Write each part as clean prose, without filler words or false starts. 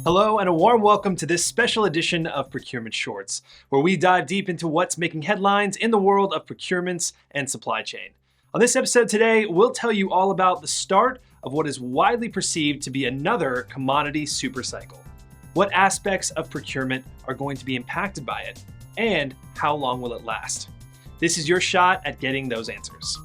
Hello and a warm welcome to this special edition of Procurement Shorts, where we dive deep into what's making headlines in the world of procurements and supply chain. On this episode today, we'll tell you all about the start of what is widely perceived to be another commodity supercycle. What aspects of procurement are going to be impacted by it, and how long will it last? This is your shot at getting those answers.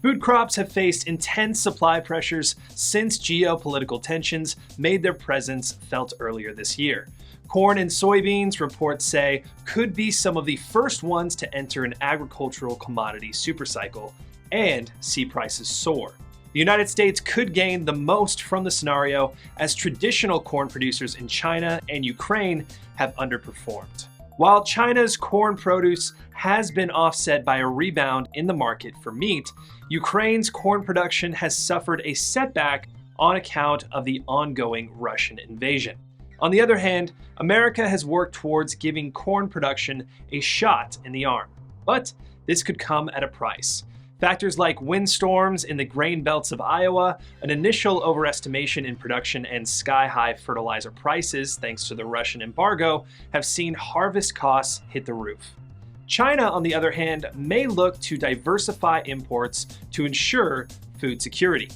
Food crops have faced intense supply pressures since geopolitical tensions made their presence felt earlier this year. Corn and soybeans, reports say, could be some of the first ones to enter an agricultural commodity supercycle and see prices soar. The United States could gain the most from the scenario as traditional corn producers in China and Ukraine have underperformed. While China's corn produce has been offset by a rebound in the market for meat, Ukraine's corn production has suffered a setback on account of the ongoing Russian invasion. On the other hand, America has worked towards giving corn production a shot in the arm. But this could come at a price. Factors like windstorms in the grain belts of Iowa, an initial overestimation in production, and sky-high fertilizer prices thanks to the Russian embargo have seen harvest costs hit the roof. China, on the other hand, may look to diversify imports to ensure food security.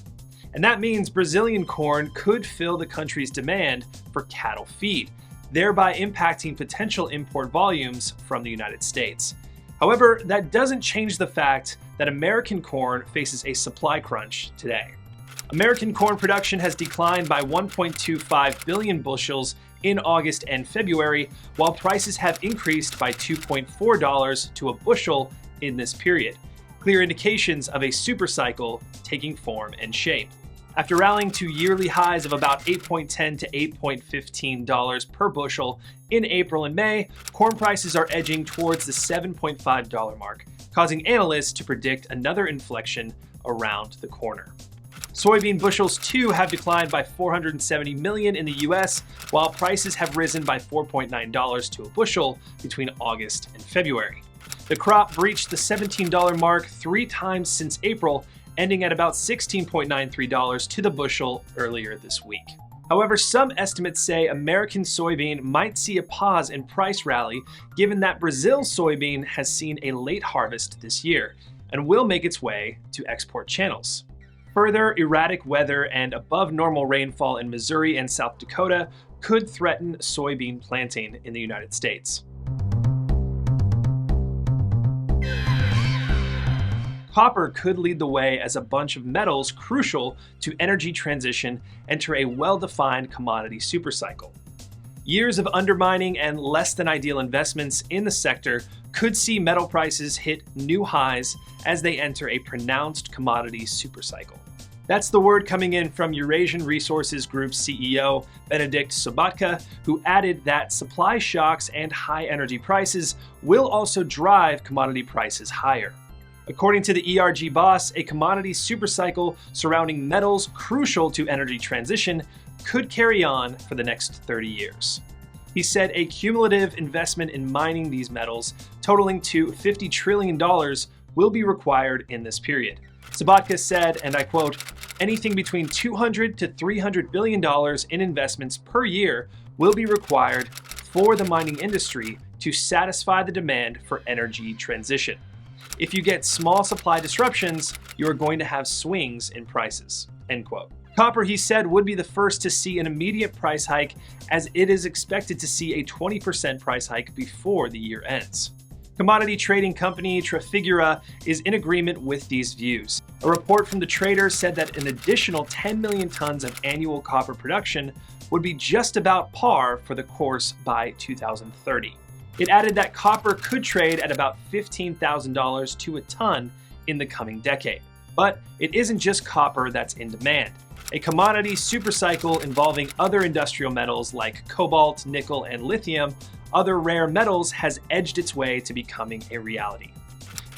And that means Brazilian corn could fill the country's demand for cattle feed, thereby impacting potential import volumes from the United States. However, that doesn't change the fact that American corn faces a supply crunch today. American corn production has declined by 1.25 billion bushels in August and February, while prices have increased by $2.4 to a bushel in this period. Clear indications of a supercycle taking form and shape. After rallying to yearly highs of about $8.10 to $8.15 per bushel in April and May, corn prices are edging towards the $7.5 mark, causing analysts to predict another inflection around the corner. Soybean bushels too have declined by 470 million in the US, while prices have risen by $4.9 to a bushel between August and February. The crop breached the $17 mark 3 times since April, ending at about $16.93 to the bushel earlier this week. However, some estimates say American soybean might see a pause in price rally given that Brazil's soybean has seen a late harvest this year and will make its way to export channels. Further, erratic weather and above normal rainfall in Missouri and South Dakota could threaten soybean planting in the United States. Copper could lead the way as a bunch of metals crucial to energy transition enter a well-defined commodity supercycle. Years of undermining and less than ideal investments in the sector could see metal prices hit new highs as they enter a pronounced commodity supercycle. That's the word coming in from Eurasian Resources Group CEO Benedikt Sobotka, who added that supply shocks and high energy prices will also drive commodity prices higher. According to the ERG boss, a commodity supercycle surrounding metals crucial to energy transition could carry on for the next 30 years. He said a cumulative investment in mining these metals, totaling to $50 trillion, will be required in this period. Sobotka said, and I quote, "Anything between $200 to $300 billion in investments per year will be required for the mining industry to satisfy the demand for energy transition. If you get small supply disruptions, you are going to have swings in prices." End quote. Copper, he said, would be the first to see an immediate price hike, as it is expected to see a 20% price hike before the year ends. Commodity trading company Trafigura is in agreement with these views. A report from the trader said that an additional 10 million tons of annual copper production would be just about par for the course by 2030. It added that copper could trade at about $15,000 to a ton in the coming decade. But it isn't just copper that's in demand. A commodity supercycle involving other industrial metals like cobalt, nickel, and lithium, other rare metals, has edged its way to becoming a reality.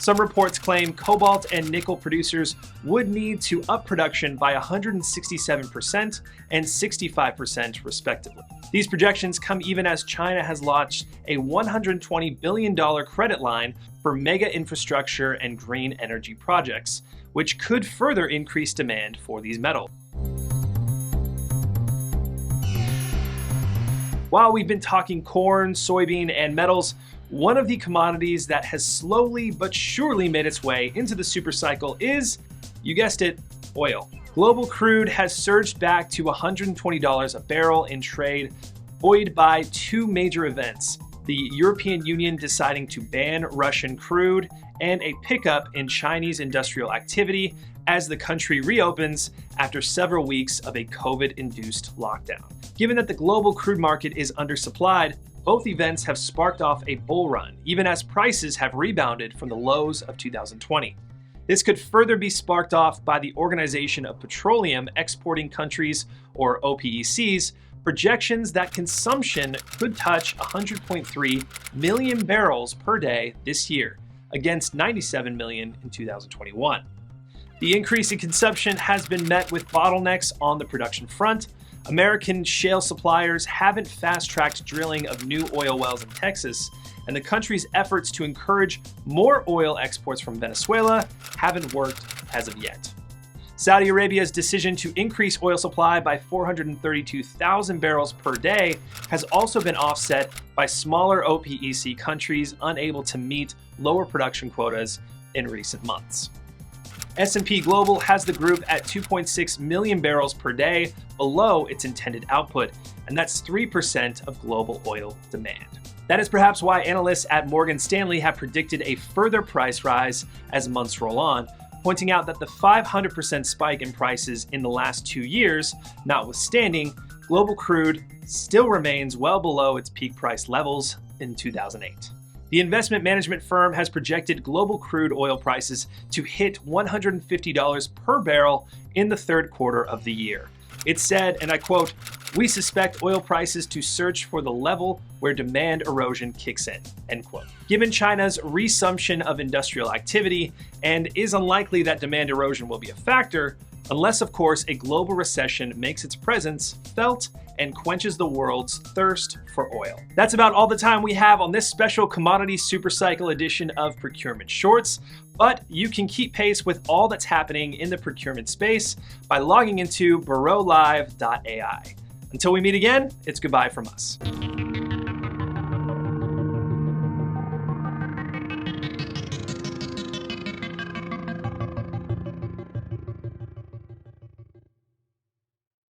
Some reports claim cobalt and nickel producers would need to up production by 167% and 65% respectively. These projections come even as China has launched a $120 billion credit line for mega infrastructure and green energy projects, which could further increase demand for these metals. While we've been talking corn, soybean, and metals, one of the commodities that has slowly but surely made its way into the supercycle is, you guessed it, oil. Global crude has surged back to $120 a barrel in trade, buoyed by two major events: the European Union deciding to ban Russian crude and a pickup in Chinese industrial activity as the country reopens after several weeks of a COVID-induced lockdown. Given that the global crude market is undersupplied, both events have sparked off a bull run, even as prices have rebounded from the lows of 2020. This could further be sparked off by the Organization of Petroleum Exporting Countries, or OPEC's, projections that consumption could touch 100.3 million barrels per day this year, against 97 million in 2021. The increase in consumption has been met with bottlenecks on the production front. American shale suppliers haven't fast-tracked drilling of new oil wells in Texas, and the country's efforts to encourage more oil exports from Venezuela haven't worked as of yet. Saudi Arabia's decision to increase oil supply by 432,000 barrels per day has also been offset by smaller OPEC countries unable to meet lower production quotas in recent months. S&P Global has the group at 2.6 million barrels per day, below its intended output, and that's 3% of global oil demand. That is perhaps why analysts at Morgan Stanley have predicted a further price rise as months roll on, pointing out that the 500% spike in prices in the last 2 years, notwithstanding, global crude still remains well below its peak price levels in 2008. The investment management firm has projected global crude oil prices to hit $150 per barrel in the third quarter of the year. It said, and I quote, "We suspect oil prices to search for the level where demand erosion kicks in," end quote. Given China's resumption of industrial activity, and is unlikely that demand erosion will be a factor, unless of course a global recession makes its presence felt and quenches the world's thirst for oil. That's about all the time we have on this special commodity supercycle edition of Procurement Shorts, but you can keep pace with all that's happening in the procurement space by logging into burrowlive.ai. Until we meet again, it's goodbye from us.